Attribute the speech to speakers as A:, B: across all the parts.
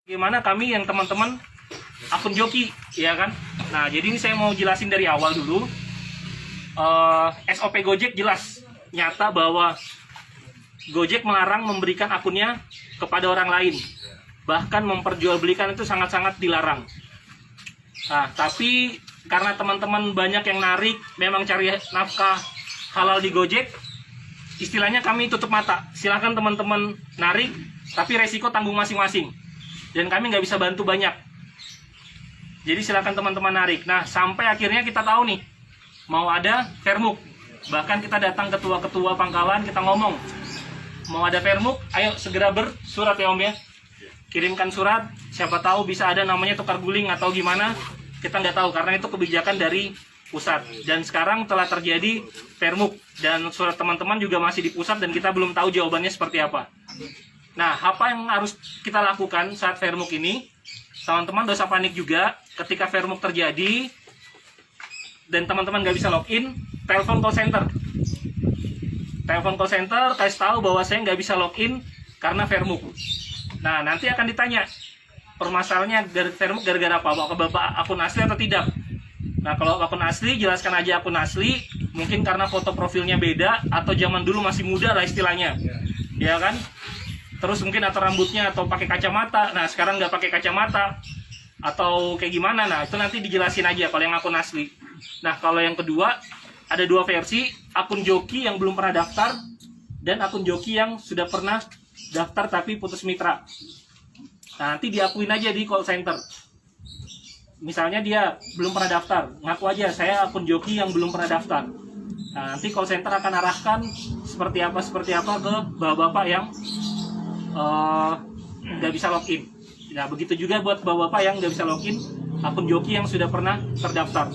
A: Gimana kami yang teman-teman akun joki, ya kan? Nah, jadi ini saya mau jelasin dari awal dulu. SOP Gojek jelas, nyata bahwa Gojek melarang memberikan akunnya kepada orang lain. Bahkan memperjualbelikan itu sangat-sangat dilarang. Nah, tapi karena teman-teman banyak yang narik, memang cari nafkah halal di Gojek, istilahnya kami tutup mata. Silahkan teman-teman narik, tapi resiko tanggung masing-masing. Dan kami nggak bisa bantu banyak. Jadi silakan teman-teman narik. Nah, sampai akhirnya kita tahu nih, mau ada Vermuk. Bahkan kita datang ketua-ketua pangkalan, kita ngomong, mau ada Vermuk, ayo segera bersurat ya Om ya. Kirimkan surat, siapa tahu bisa ada namanya tukar guling atau gimana, kita nggak tahu, karena itu kebijakan dari pusat. Dan sekarang telah terjadi Vermuk, dan surat teman-teman juga masih di pusat, dan kita belum tahu jawabannya seperti apa. Nah, apa yang harus kita lakukan saat Vermuk ini? Teman-teman gak usah panik juga. Ketika Vermuk terjadi dan teman-teman gak bisa login, telepon call center. Telepon call center, kasih tahu bahwa saya nggak bisa login karena Vermuk. Nah, nanti akan ditanya permasalahannya Vermuk gara-gara apa? Apakah Bapak akun asli atau tidak? Nah, kalau akun asli, jelaskan aja akun asli. Mungkin karena foto profilnya beda, atau zaman dulu masih muda lah istilahnya, ya kan? Terus mungkin atau rambutnya atau pakai kacamata. Nah, sekarang nggak pakai kacamata atau kayak gimana? Nah, itu nanti dijelasin aja kalau yang akun asli. Nah, kalau yang kedua, ada dua versi, akun joki yang belum pernah daftar dan akun joki yang sudah pernah daftar tapi putus mitra. Nah, nanti diakuin aja di call center. Misalnya dia belum pernah daftar, ngaku aja saya akun joki yang belum pernah daftar. Nah, nanti call center akan arahkan seperti apa ke bapak-bapak yang nggak bisa login. Nah, begitu juga buat bapak-bapak yang nggak bisa login akun joki yang sudah pernah terdaftar.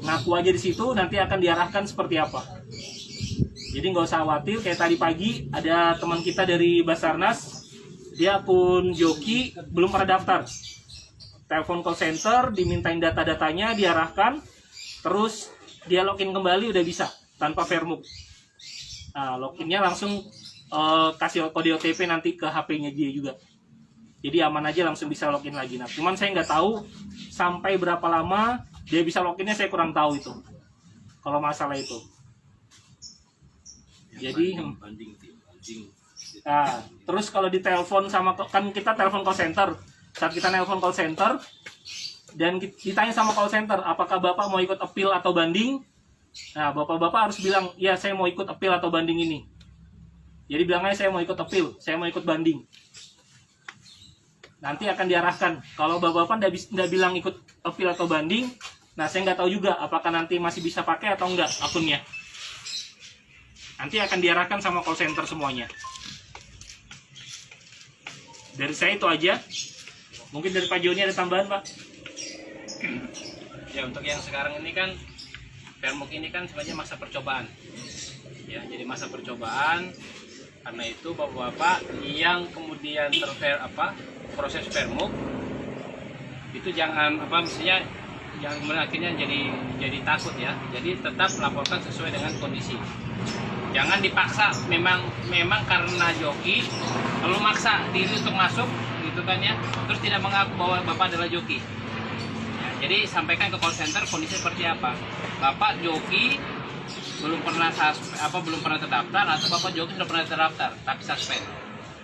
A: Ngaku aja di situ, nanti akan diarahkan seperti apa. Jadi nggak usah khawatir. Kayak tadi pagi ada teman kita dari Basarnas, dia akun joki belum pernah daftar. Telepon call center, dimintain data-datanya, diarahkan, terus dia login kembali udah bisa tanpa Vermuk. Nah, loginnya langsung kasih kode OTP nanti ke HP-nya dia juga. Jadi aman aja, langsung bisa login lagi. Nah, cuman saya nggak tahu sampai berapa lama dia bisa loginnya, saya kurang tahu itu. Kalau masalah itu. Jadi banding. Nah, terus kalau ditelepon sama, kan kita telepon call center. Saat kita telepon call center dan ditanya sama call center, apakah Bapak mau ikut appeal atau banding? Nah, Bapak-bapak harus bilang, ya saya mau ikut appeal atau banding ini. Jadi bilangnya saya mau ikut appeal, saya mau ikut banding. Nanti akan diarahkan. Kalau bapak-bapak nggak bilang ikut appeal atau banding, nah saya nggak tahu juga apakah nanti masih bisa pakai atau enggak akunnya. Nanti akan diarahkan sama call center semuanya. Dari saya itu aja. Mungkin dari Pak Joni ada tambahan, Pak?
B: Ya, untuk yang sekarang ini kan Vermuk ini kan sebenarnya masa percobaan. Ya, jadi masa percobaan. Karena itu bapak-bapak yang kemudian proses Vermuk itu jangan mestinya jangan akhirnya jadi takut ya. Jadi tetap melaporkan sesuai dengan kondisi. Jangan dipaksa, memang karena joki kalau maksa diri untuk masuk gitu kan ya, terus tidak mengaku bahwa bapak adalah joki. Ya, jadi sampaikan ke call center kondisi seperti apa. Bapak joki belum pernah terdaftar, atau bapak joki sudah pernah terdaftar tapi suspend,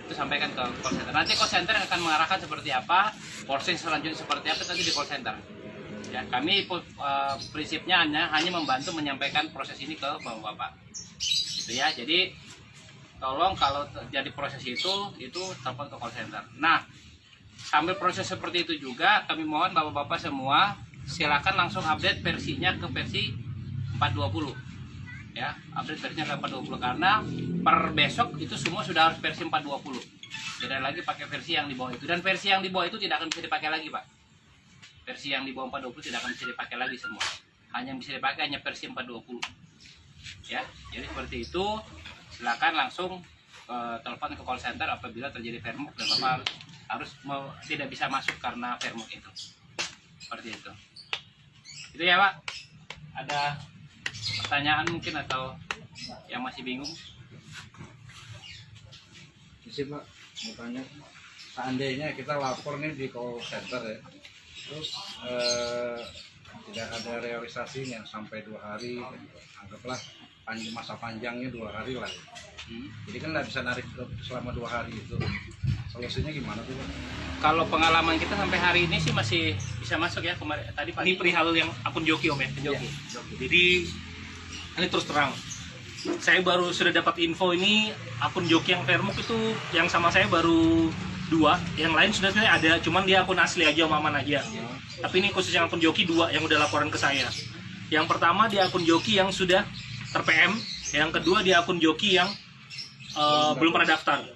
B: itu sampaikan ke call center. Nanti call center akan mengarahkan seperti apa, proses selanjutnya seperti apa nanti di call center. Ya, kami prinsipnya hanya membantu menyampaikan proses ini ke bapak-bapak. Gitu ya. Jadi tolong kalau terjadi proses itu telepon ke call center. Nah, sambil proses seperti itu juga kami mohon bapak-bapak semua silakan langsung update versinya ke versi 420. Ya, update versinya ke 420 karena per besok itu semua sudah harus versi 420. Tidak lagi pakai versi yang di bawah itu, dan versi yang di bawah itu tidak akan bisa dipakai lagi, Pak. Versi yang di bawah 420 tidak akan bisa dipakai lagi semua. Hanya yang bisa dipakai hanya versi 420. Ya, jadi seperti itu. Silakan langsung telepon ke call center apabila terjadi Vermuk dan Bapak harus tidak bisa masuk karena Vermuk itu. Seperti itu. Itu ya, Pak. Ada pertanyaan mungkin atau yang masih bingung?
C: Masih Pak, mau tanya. seandainya kita lapor nih di call center ya, terus tidak ada realisasinya sampai 2 hari, anggaplah masa panjangnya 2 hari lah. Jadi kan nggak bisa narik selama 2 hari itu. Solusinya gimana tuh, Pak?
B: Kalau pengalaman kita sampai hari ini sih masih bisa masuk ya, kemarin tadi
A: Ini
B: pagi.
A: perihal yang akun joki Om ya.
B: Joki.
A: Jadi ini terus terang, saya baru sudah dapat info ini akun joki yang Fairmuk itu yang sama saya baru 2, yang lain sudah sebenarnya ada, cuman dia akun asli aja, Om Aman aja. Tapi ini khusus yang akun joki 2 yang udah laporan ke saya. Yang pertama dia akun joki yang sudah ter-PM, yang kedua dia akun joki yang belum pernah daftar.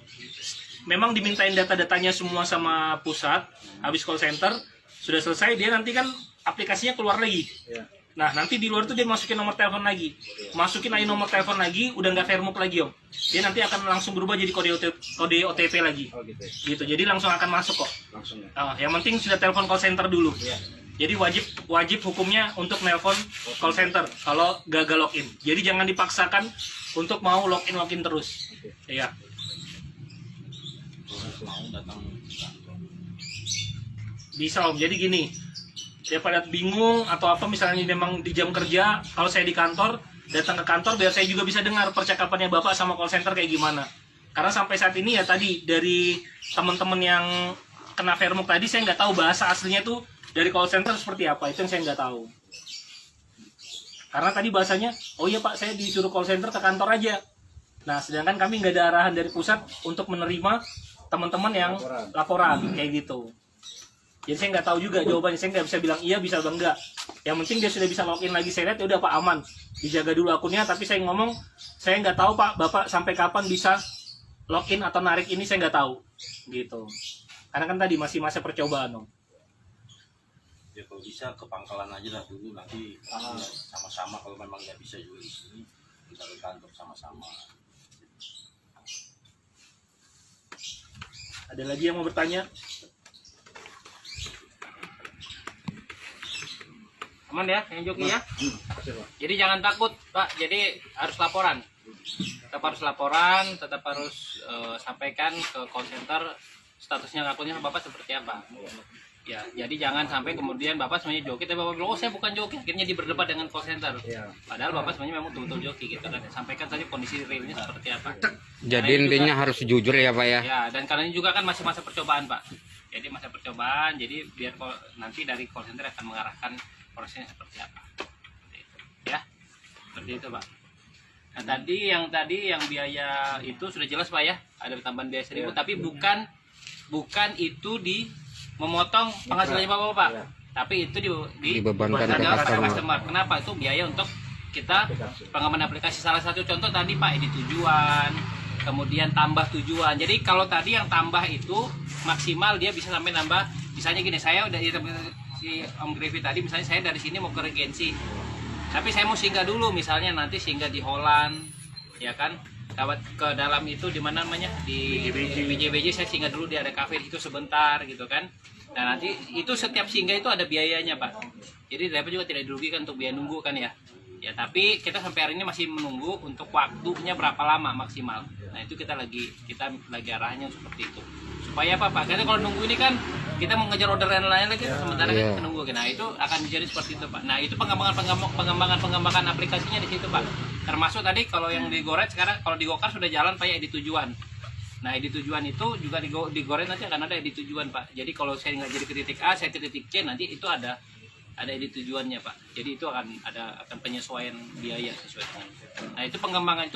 A: Memang dimintain data-datanya semua sama pusat, habis call center, sudah selesai, dia nanti kan aplikasinya keluar lagi. Nah, nanti di luar itu dia masukin nomor telepon lagi. Masukin aja nomor telepon lagi, udah nggak Fairmuk lagi, Om. Dia nanti akan langsung berubah jadi kode OTP lagi.
C: Oh gitu ya?
A: Gitu, jadi langsung akan masuk kok.
C: Langsung ya?
A: Yang penting sudah telepon call center dulu. Jadi wajib hukumnya untuk nelpon call center kalau gagal login. Jadi jangan dipaksakan untuk mau login terus. Iya. Bisa Om. Jadi gini, daripada bingung atau apa, misalnya memang di jam kerja, kalau saya di kantor, datang ke kantor biar saya juga bisa dengar percakapannya Bapak sama call center kayak gimana. Karena sampai saat ini ya tadi dari teman-teman yang kena Fairmuk tadi, saya nggak tahu bahasa aslinya tuh dari call center seperti apa, itu yang saya nggak tahu. Karena tadi bahasanya, oh iya Pak, saya disuruh call center ke kantor aja. Nah, sedangkan kami nggak ada arahan dari pusat untuk menerima teman-teman yang laporan kayak gitu. Jadi saya nggak tahu juga jawabannya, saya nggak bisa bilang iya bisa atau enggak. Yang penting dia sudah bisa login lagi, saya lihat ya udah Pak aman, dijaga dulu akunnya. Tapi saya ngomong, saya nggak tahu Pak, Bapak sampai kapan bisa login atau narik ini saya nggak tahu, gitu. Karena kan tadi masih masa percobaan Om.
D: Ya kalau bisa ke pangkalan aja lah dulu, nanti ya, sama-sama kalau memang nggak bisa juga di sini kita ke kantor sama-sama.
A: Ada lagi yang mau bertanya?
B: Aman ya, yang joki ya. Jadi jangan takut Pak, jadi harus laporan. Tetap harus laporan, tetap harus sampaikan ke call center statusnya akunnya Bapak seperti apa. Ya, jadi jangan sampai kemudian Bapak sebenarnya joki, tapi Bapak bilang, oh saya bukan joki, akhirnya berdebat dengan call center. Padahal Bapak sebenarnya memang betul-betul joki gitu kan. Sampaikan saja kondisi realnya seperti apa.
E: Jadi intinya juga, harus jujur ya Pak ya?
B: Ya, dan karena ini juga kan masih masa percobaan Pak. Jadi masa percobaan, jadi biar nanti dari call center akan mengarahkan prosesnya seperti apa. Ya, seperti itu Pak. Nah tadi yang biaya itu sudah jelas Pak ya, ada tambahan biaya 1.000, tapi bukan itu memotong penghasilannya Bapak. Tapi itu
E: dibebankan ke
B: customer. Kenapa? Itu biaya untuk kita pengembangan aplikasi. Salah satu contoh tadi Pak, edit tujuan, kemudian tambah tujuan. Jadi kalau tadi yang tambah itu maksimal dia bisa sampai nambah, misalnya gini, saya udah si Om Grevi tadi, misalnya saya dari sini mau ke Regency, tapi saya mau singgah dulu, misalnya nanti singgah di Holland, ya kan, lewat ke dalam itu di mana namanya, di BJBJ saya singgah dulu, dia ada kafe itu sebentar gitu kan. Nah nanti itu setiap singgah itu ada biayanya Pak, jadi driver juga tidak dirugikan untuk biaya nunggu kan ya. Ya tapi kita sampai hari ini masih menunggu untuk waktunya berapa lama maksimal. Nah itu kita lagi arahnya seperti itu. Supaya apa Pak? Karena kalau nunggu ini kan kita mau ngejar orderan lain lagi, sementara kita menunggu. Nah itu akan menjadi seperti itu Pak. Nah itu pengembangan aplikasinya di situ Pak. Termasuk tadi kalau yang di Goret sekarang, kalau di Gokar sudah jalan Pak ya, edit tujuan. Nah edit tujuan itu juga di Goret nanti akan ada edit tujuan Pak. Jadi kalau saya nggak jadi ke titik A, saya ke titik C, nanti itu ada edit tujuannya Pak. Jadi itu akan penyesuaian biaya sesuai dengan. Nah itu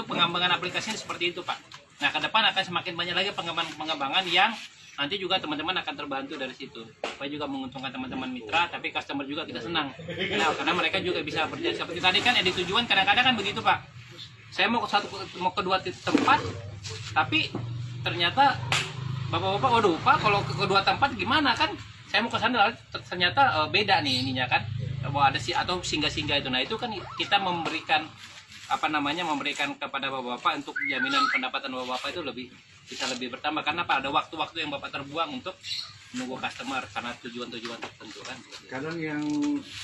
B: pengembangan aplikasinya seperti itu Pak. Nah ke depan akan semakin banyak lagi pengembangan yang nanti juga teman-teman akan terbantu dari situ. Supaya juga menguntungkan teman-teman mitra, tapi customer juga kita senang. Nah, karena mereka juga bisa berjaya seperti tadi kan edit tujuan, kadang-kadang kan begitu Pak. Saya mau ke dua tempat, tapi ternyata bapak-bapak, waduh Pak, kalau ke kedua tempat gimana kan? Saya mau ke sana ternyata beda nih ininya kan, bahwa ada atau singgah-singgah itu. Nah itu kan kita memberikan kepada bapak-bapak untuk jaminan pendapatan bapak-bapak itu bisa lebih bertambah, karena ada waktu-waktu yang bapak terbuang untuk menunggu customer karena tujuan-tujuan tertentu kan.
C: Kadang yang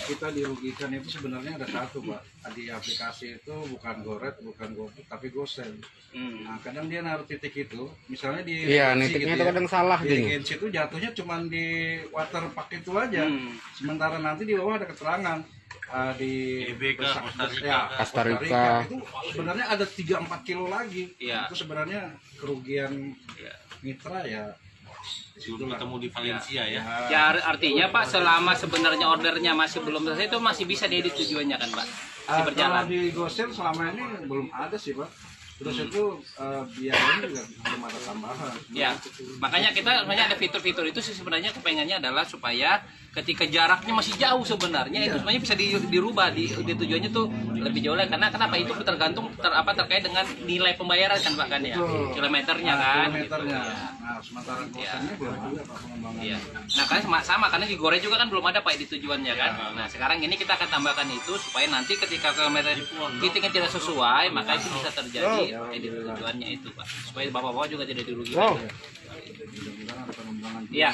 C: kita dirugikan itu sebenarnya ada satu, Pak. Di aplikasi itu bukan GoRed, bukan GoFood, tapi GoSend. Nah, kadang dia naruh titik itu, misalnya di
E: Iya,
C: regensi
E: nitiknya
C: gitu
E: itu kadang salah
C: di
E: dia.
C: regensi itu jatuhnya cuma di waterpark itu aja. Sementara nanti di bawah ada keterangan di
D: GBK, Costa Rica.
C: ya,
E: Costa Rica.
C: itu sebenarnya ada 3-4 kilo lagi.
B: Iya.
C: Itu sebenarnya kerugian mitra ya.
D: Sebelum ketemu di Valencia ya.
B: Ya artinya Pak, selama sebenarnya ordernya masih belum selesai itu masih bisa diedit tujuannya kan Pak? Masih berjalan.
C: Kalau di GoSend selama ini belum ada sih, Pak. Terus itu biayanya juga belum ada tambahan.
B: Ya, makanya kita sebenarnya ada fitur-fitur itu sih sebenarnya kepengennya adalah supaya ketika jaraknya masih jauh sebenarnya itu sebenarnya bisa dirubah di tujuannya tuh lebih jauh lagi karena kenapa itu tergantung terkait dengan nilai pembayaran kan Pak kan ya,
C: Betul.
B: kilometernya kan.
C: Kilometernya.
B: Gitu, ya.
C: Nah, sementara GoSendnya belum ada Pak pengembangan.
B: Iya. Nah, karena sama karena di Gore juga kan belum ada Pak di tujuannya kan. Nah, sekarang ini kita akan tambahkan itu supaya nanti ketika kilometer titiknya tidak sesuai, maka itu bisa terjadi edit tujuannya itu Pak. Supaya bapak-bapak juga tidak dirugikan.
C: Mudah-mudahan ada pengembangan.
B: Iya.